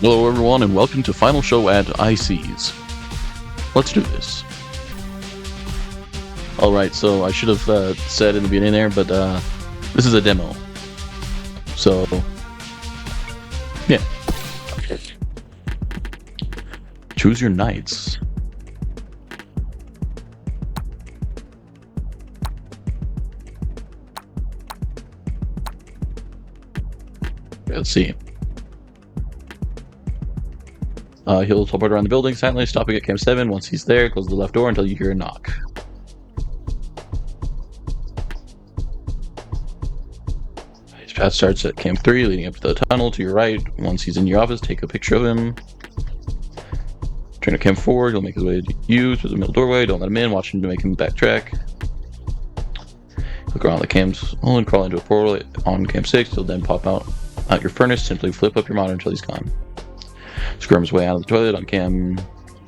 Hello, everyone, and welcome to Final Show at IC's. Let's do this. Alright, so I should have said in the beginning there, but this is a demo. So, yeah. Choose your knights. Let's see. He'll teleport around the building silently, stopping at Camp 7. Once he's there, close the left door until you hear a knock. His path starts at Camp 3, leading up to the tunnel to your right. Once he's in your office, take a picture of him. Turn to Camp 4, he'll make his way to you through the middle doorway. Don't let him in, watch him to make him backtrack. Look around the camps, and crawl into a portal on Camp 6. He'll then pop out your furnace. Simply flip up your monitor until he's gone. Scrum his way out of the toilet on Cam.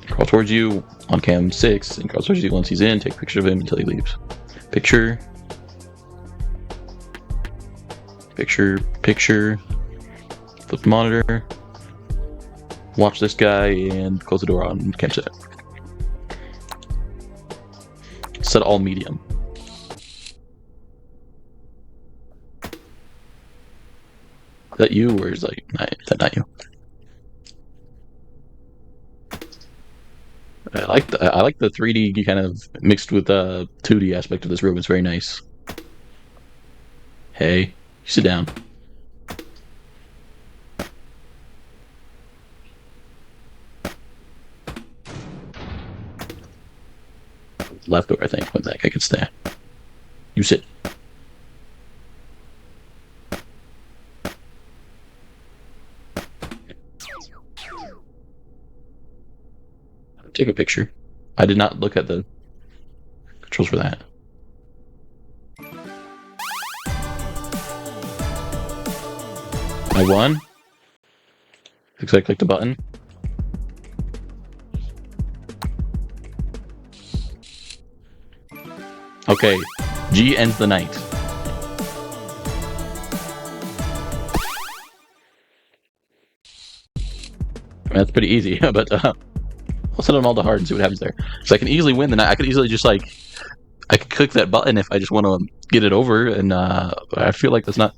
Crawl towards you on Cam 6 and crawl towards you once he's in. Take a picture of him until he leaves. Picture. Flip the monitor. Watch this guy and close the door on Cam 7. Set all medium. Is that you, or is that not you? I like the 3D kind of mixed with the 2D aspect of this room. It's very nice. Hey, you sit down. Left door, I think, when that guy can stay. You sit. Take a picture. I did not look at the controls for that. I won. Looks like I clicked a button. Okay, G ends the night. I mean, that's pretty easy, but I'll set them all to hard and see what happens there. So I can easily win the night. I could easily just I could click that button if I just want to get it over, and I feel like that's not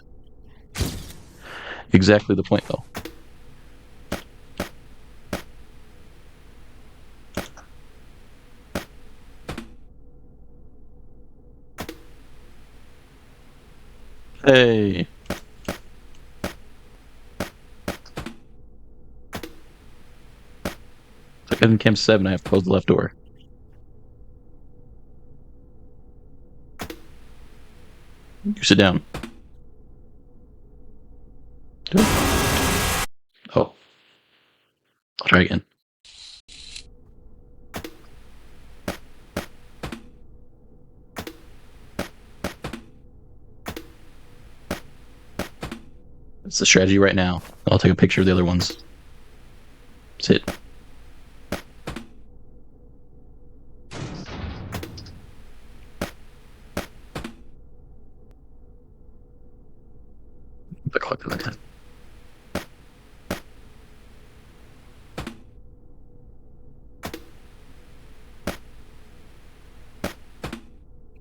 exactly the point, though. Hey. Like I'm in Camp 7, I have to close the left door. You sit down. Oh. I'll try again. That's the strategy right now. I'll take a picture of the other ones. Sit. The clock to the time.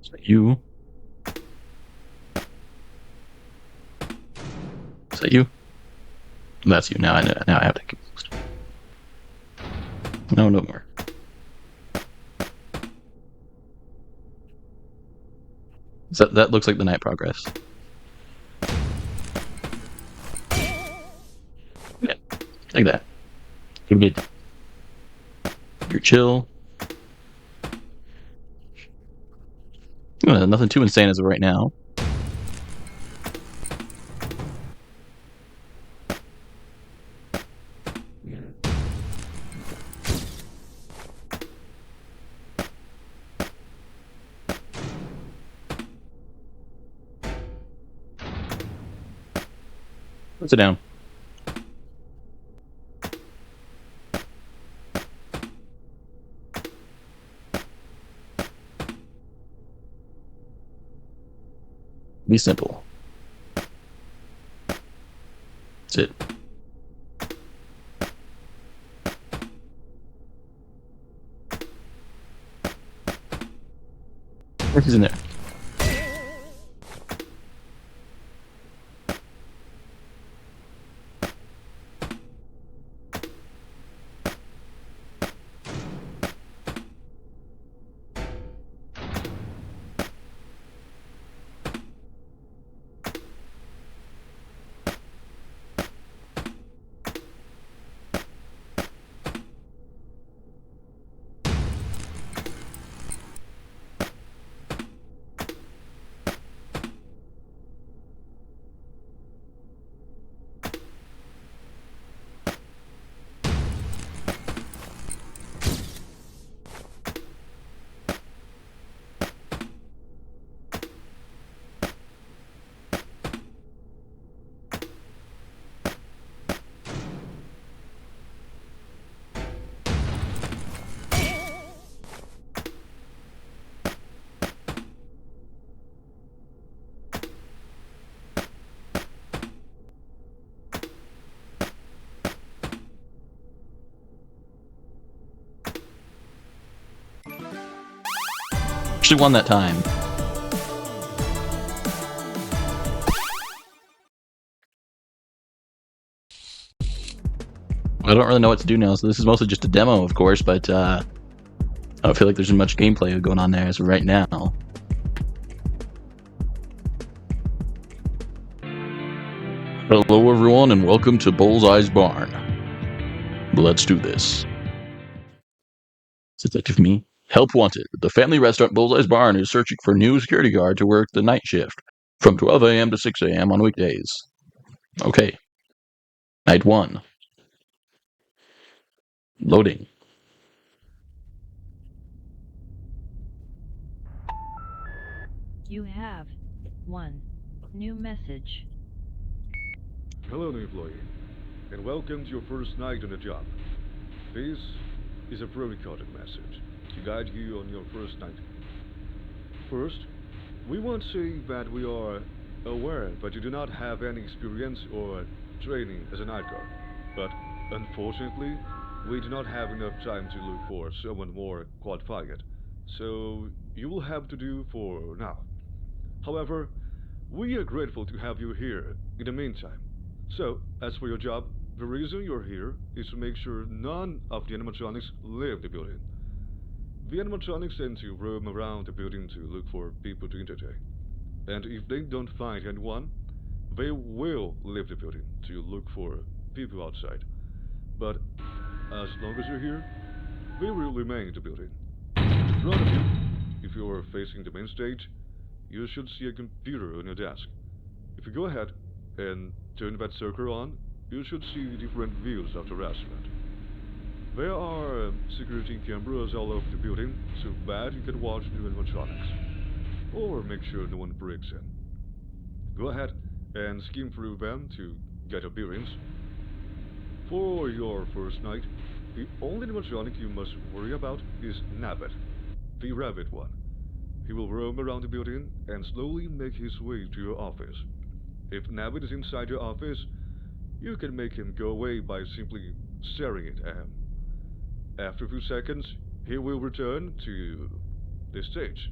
Is that you? Is that you? That's you. Now I know. Now I have to keep. No more. So that looks like the night progress. Yeah, like that. You're good. You're chill. Nothing too insane as of right now. Sit down. Be simple. That's it. He's in there. Actually won that time. I don't really know what to do now, so this is mostly just a demo, of course, but I don't feel like there's much gameplay going on there as of right now. Hello everyone and welcome to Bullseye's Barn. Let's do this. It's Detective Me. Help wanted. The family restaurant Bullseye's Barn is searching for a new security guard to work the night shift from 12 a.m. to 6 a.m. on weekdays. Okay. Night 1. Loading. You have one new message. Hello, new employee, and welcome to your first night on the job. This is a pre-recorded message to guide you on your first night. First, we want to say that we are aware that you do not have any experience or training as a night guard, but unfortunately, we do not have enough time to look for someone more qualified, so you will have to do for now. However, we are grateful to have you here in the meantime. So, as for your job, the reason you're here is to make sure none of the animatronics leave the building. The animatronics tend to roam around the building to look for people to entertain. And if they don't find anyone, they will leave the building to look for people outside. But as long as you're here, they will remain in the building. In front of you, if you're facing the main stage, you should see a computer on your desk. If you go ahead and turn that circle on, you should see different views of the restaurant. There are security cameras all over the building, so that you can watch the animatronics. Or make sure no one breaks in. Go ahead and skim through them to get your bearings. For your first night, the only animatronic you must worry about is Nabbit, the rabbit one. He will roam around the building and slowly make his way to your office. If Nabbit is inside your office, you can make him go away by simply staring at him. After a few seconds, he will return to the stage.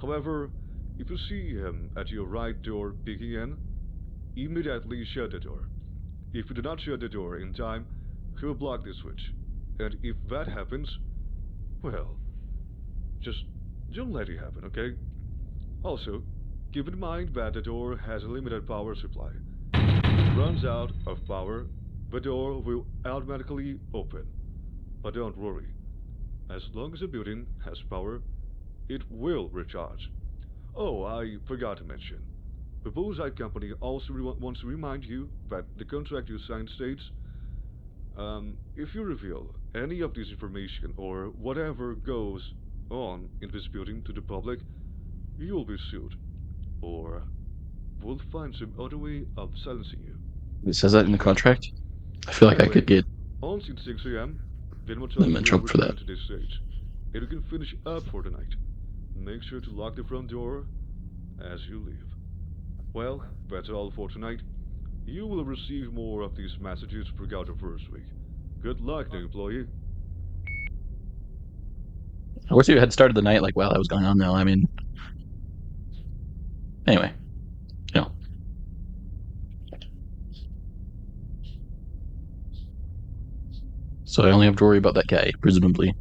However, if you see him at your right door peeking in, immediately shut the door. If you do not shut the door in time, he will block the switch. And if that happens, well, just don't let it happen, okay? Also, keep in mind that the door has a limited power supply. If it runs out of power, the door will automatically open. But don't worry. As long as the building has power, it will recharge. Oh, I forgot to mention. The Bullseye company also wants to remind you that the contract you signed states, if you reveal any of this information or whatever goes on in this building to the public, you'll be sued. Or we'll find some other way of silencing you. It says that in the contract. I feel like I could get On since 6 a.m., the them animatronics in will trouble for return that. to this stage, and you can finish up for the night. Make sure to lock the front door as you leave. Well, that's all for tonight. You will receive more of these messages throughout the first week. Good luck, new employee. I wish you had started the night like while that was going on, though. I mean, anyway, you know. So I only have to worry about that guy, presumably.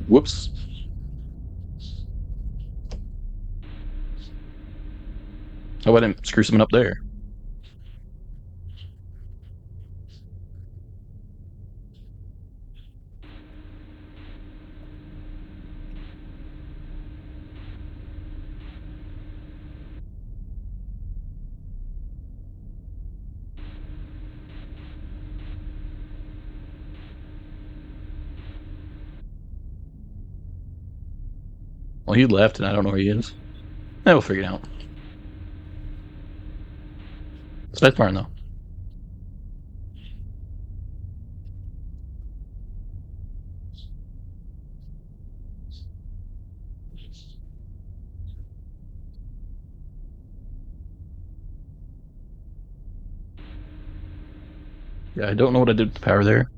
Whoops. Oh, I didn't screw something up there. Well, he left, and I don't know where he is. We'll figure it out. It's nice barn, though. Yeah, I don't know what I did with the power there.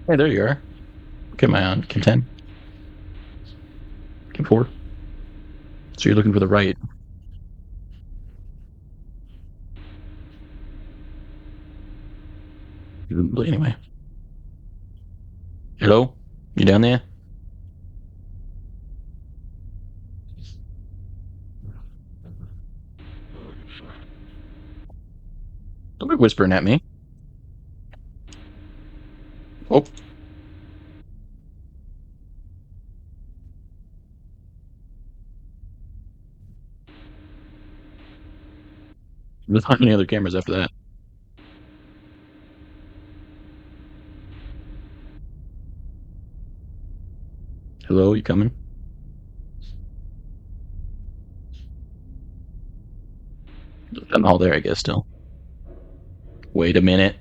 Hey, there you are. Okay, am I on? Kim 10? Kim 4? So you're looking for the right. Anyway. Hello? You down there? Don't be whispering at me. Oh. There's not many other cameras after that. Hello, you coming? I'm all there, I guess, still. Wait a minute.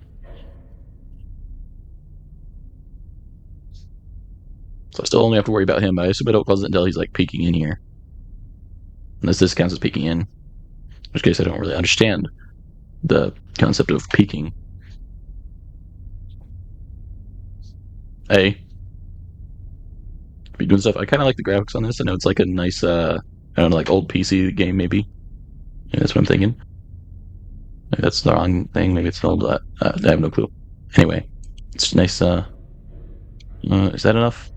So I still only have to worry about him, but I assume it wasn't until he's like peeking in here. Unless this counts as peeking in. In which case I don't really understand the concept of peeking. Hey. Be doing stuff. I kinda like the graphics on this. I know it's like a nice I don't know, like old PC game maybe. Yeah, that's what I'm thinking. Maybe that's the wrong thing. Maybe it's an old I have no clue. Anyway. It's nice is that enough?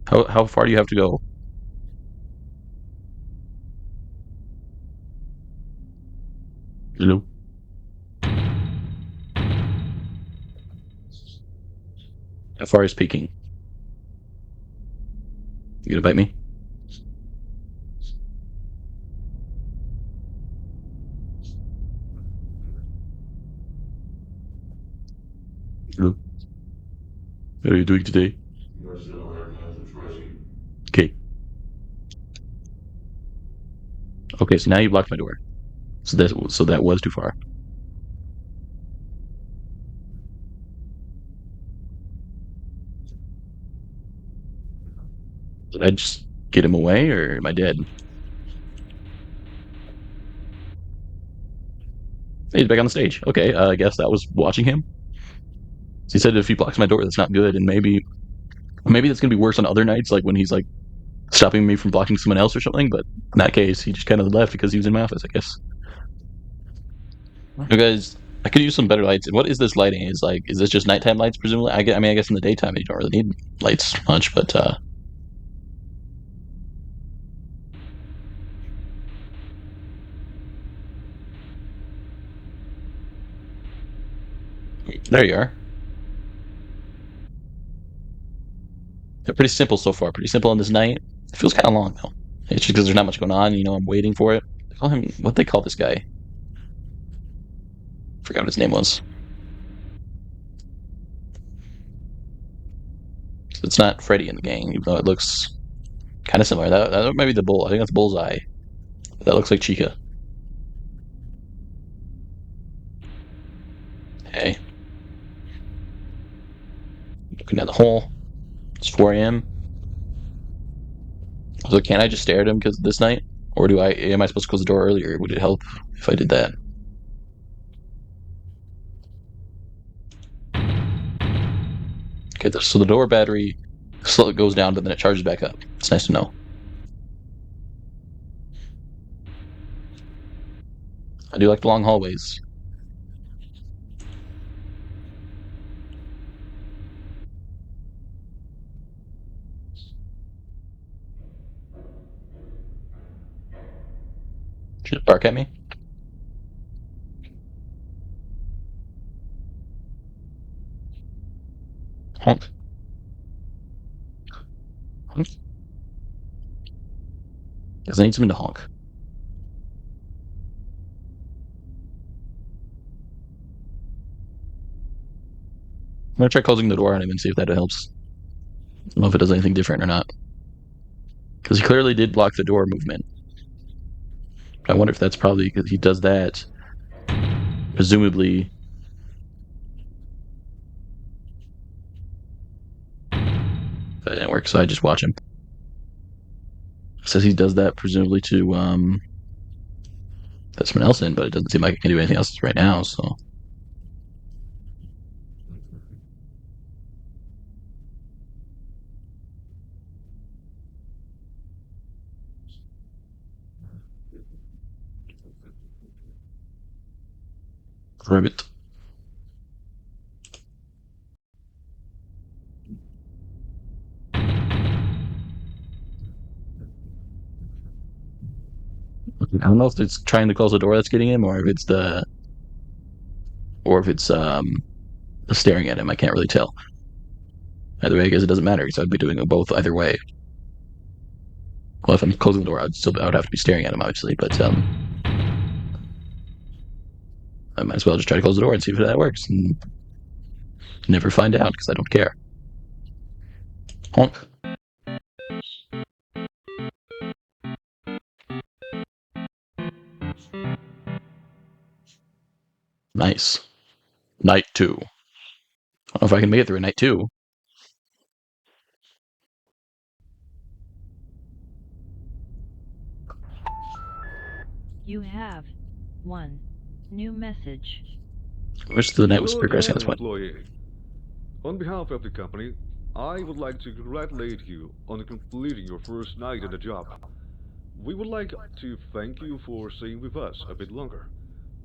How far do you have to go? Hello? How far is peeking? You gonna bite me? Hello? What are you doing today? Okay. Okay, so now you blocked my door. So that was too far. Did I just get him away, or am I dead? Hey, he's back on the stage. Okay, I guess that was watching him. So he said if he blocks my door, that's not good, and maybe that's gonna be worse on other nights, like when he's like stopping me from blocking someone else or something. But in that case, he just kind of left because he was in my office, I guess. You guys, I could use some better lights. And what is this lighting? Is this just nighttime lights? Presumably, I mean, I guess in the daytime you don't really need lights much, but there you are. They're pretty simple so far. Pretty simple on this night. It feels kind of long though. It's just because there's not much going on. You know, I'm waiting for it. They call him what they call this guy. Forgot what his name was. So it's not Freddy in the game, even though it looks kind of similar. That might be the bull. I think that's Bullseye. That looks like Chica. Hey, looking down the hole. It's 4 a.m. So can I just stare at him because this night, or am I supposed to close the door earlier? Would it help if I did that? Okay, so the door battery goes down, but then it charges back up. It's nice to know. I do like the long hallways. Should it bark at me? Honk. Honk. Because I need something to honk. I'm gonna try closing the door on him and see if that helps. I don't know if it does anything different or not. Because he clearly did block the door movement. I wonder if that's probably because he does that. Presumably. That didn't work, so I just watch him. It says he does that presumably to let someone else in, but it doesn't seem like I can do anything else right now, so. Ribbit. I don't know if it's trying to close the door that's getting him, or if it's staring at him. I can't really tell. Either way, I guess it doesn't matter because I'd be doing it both either way. Well, if I'm closing the door, I would have to be staring at him, obviously. But I might as well just try to close the door and see if that works, and never find out because I don't care. Honk. Nice. Night 2. I don't know if I can make it through night 2. You have 1 new message. I wish the night was Hello progressing at again, this point. employee. On behalf of the company, I would like to congratulate you on completing your first night at the job. We would like to thank you for staying with us a bit longer.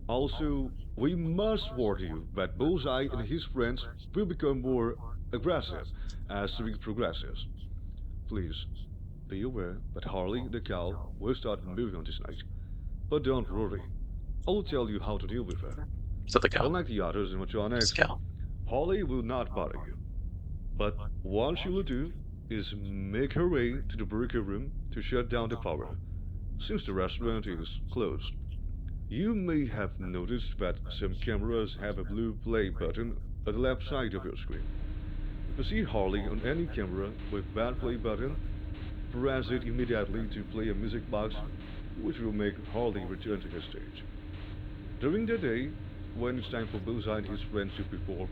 Also, we must warn you that Bullseye and his friends will become more aggressive as the week progresses. Please, be aware that Harley the cow will start moving on this night. But don't worry, I'll tell you how to deal with her. Is that the cow? Unlike the others It's animatronics, the cow. Harley will not bother you. But what she will do is make her way to the breaker room to shut down the power, since the restaurant is closed. You may have noticed that some cameras have a blue play button at the left side of your screen. If you see Harley on any camera with that play button, press it immediately to play a music box, which will make Harley return to his stage. During the day, when it's time for Bullseye and his friends to perform,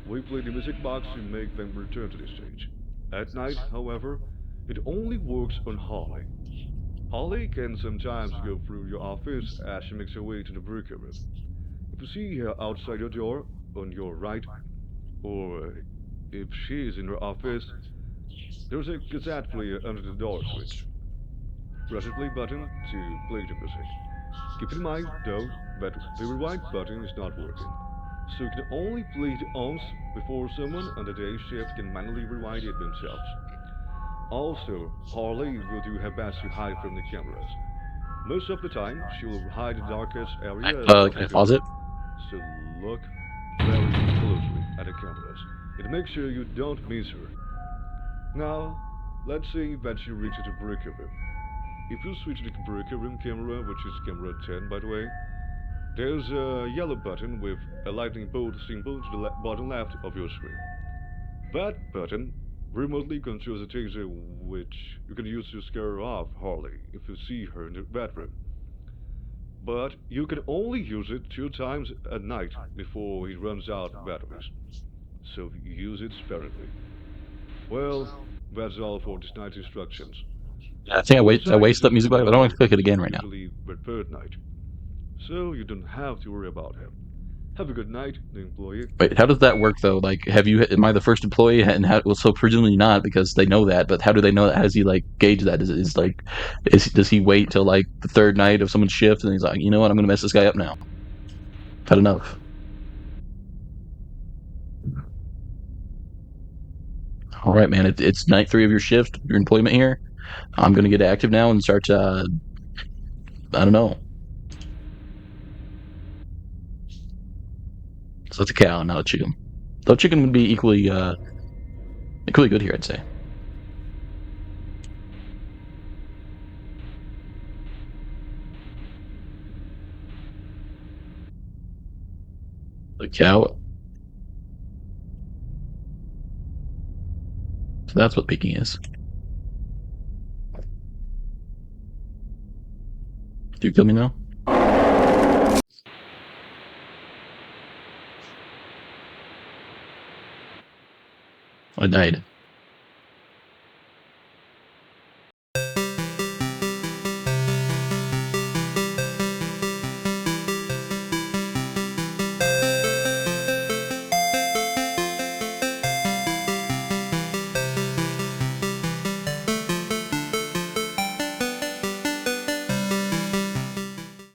we play the music box to make them return to the stage. At night, however, it only works on Harley. Holly can sometimes go through your office as she makes her way to the breaker room. If you see her outside your door, on your right, or if she is in her office, there's a cassette player under the door switch. Press the play button to play the music. Keep in mind, though, that the rewind button is not working, so you can only play it once before someone on the day shift can manually rewind it themselves. Also, Harley will do her best to hide from the cameras. Most of the time, she will hide in the darkest areas of Can the I pause building. it? So look very closely at the cameras and make sure you don't miss her. Now, let's say that you reach the breaker room. If you switch the breaker room camera, which is camera 10 by the way, there's a yellow button with a lightning bolt symbol to the bottom left of your screen. That button remotely controls a taser which you can use to scare off Harley if you see her in the bedroom. But you can only use it 2 times at night before he runs out of batteries. So use it sparingly. Well, that's all for this night's instructions. I think I Bullseye is wasted a that music, but I don't want to click it again right now. usually the third night, so you don't have to worry about him. Have a good night, the employee. Wait, how does that work though? Like, am I the first employee? And how? Well, so presumably not because they know that. But how do they know that? How does he like gauge that? Does he wait till like the third night of someone's shift and he's like, you know what, I'm gonna mess this guy up now. I've had enough. All right, man. It's night 3 of your shift, your employment here. I'm gonna get active now and start. I don't know. So it's a cow, not a chicken. Though chicken would be equally good here, I'd say. The cow. So that's what picking is. Do you kill me now? I died.